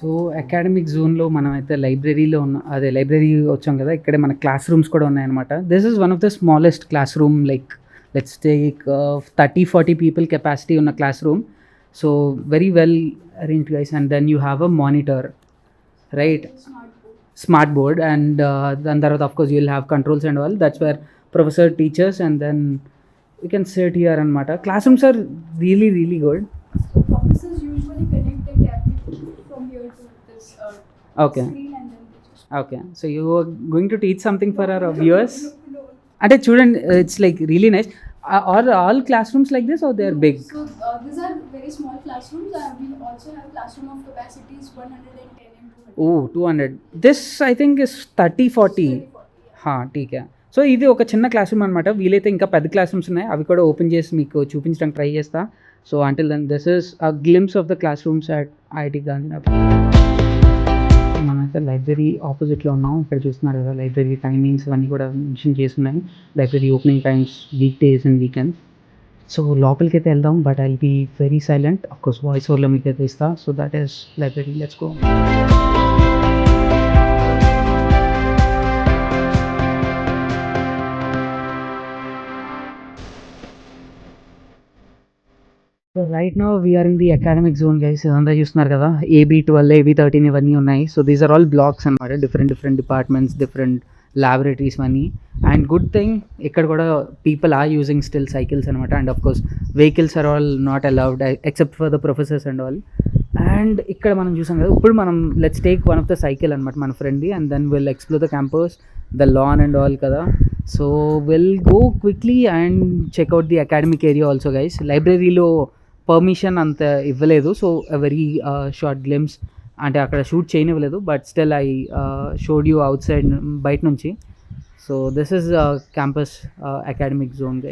So academic జోన్లో మనమైతే లైబ్రరీలో ఉన్న అదే లైబ్రరీ వచ్చాం కదా, ఇక్కడే మన క్లాస్ రూమ్స్ కూడా ఉన్నాయన్నమాట. This is one of the smallest classroom, like let's take 30-40 people capacity ఉన్న classroom. So very well arranged guys, and then you have a monitor, right, smart board, and దాని తర్వాత of course you will have controls and all. That's where professor teachers, and then you can sit here అనమాట. Classrooms are really really good. Professors usually connect the tablet from here to this Okay. screen and then they just Okay, so you are going to teach something for our viewers? no. అంటే చూడండి, it's like really nice. Are all class rooms like this, or they are big? So these are very small classrooms. We also have classroom of capacities 110 and 200. Oh 200. This I think is 30-40. 30-40, yeah. ఠీక్. So ఇది ఒక చిన్న class room అనమాట. వీలైతే ఇంకా పెద్ద class rooms ఉన్నాయి, అవి కూడా ఓపెన్ చేసి మీకు చూపించడానికి ట్రై చేస్తా. So until then this is a glimpse of the class rooms at IIT Gandhinagar. మనమైతే లైబ్రరీ ఆపోజిట్లో ఉన్నాం. ఇక్కడ చూస్తున్నారు కదా, లైబ్రరీ టైమింగ్స్ అన్నీ కూడా మెన్షన్ చేస్తున్నాయి. Library opening times week days and weekends. So లోపలికి అయితే వెళ్దాం, but I be very silent. Of course voice ఓవర్లో మీకు అయితే ఇస్తా. So that is library. Let's go. So right now we're in the academic zone guys. ఇదంతా చూస్తున్నారు కదా, AB12, AB13 ఇవన్నీ ఉన్నాయి. So these are all blocks అనమాట, డిఫరెంట్ డిపార్ట్మెంట్స్, డిఫరెంట్ ల్యాబొరేటరీస్ అన్నీ. అండ్ గుడ్ థింగ్, ఇక్కడ కూడా people are using still cycles అనమాట. And of course vehicles are all not allowed except for the professors and all. And ఇక్కడ మనం చూసాం కదా, ఇప్పుడు మనం let's take one of the cycle అనమాట, మన ఫ్రెండ్ది, and then will explore the campus, the lawn and all కదా. So will go quickly and check out the academic area also guys. లైబ్రరీలో పర్మిషన్ అంత ఇవ్వలేదు, సో వెరీ షార్ట్ గ్లిమ్స్, అంటే అక్కడ shoot చేయనివ్వలేదు, but still I showed you out side బయట నుంచి. So this is campus academic zone guys.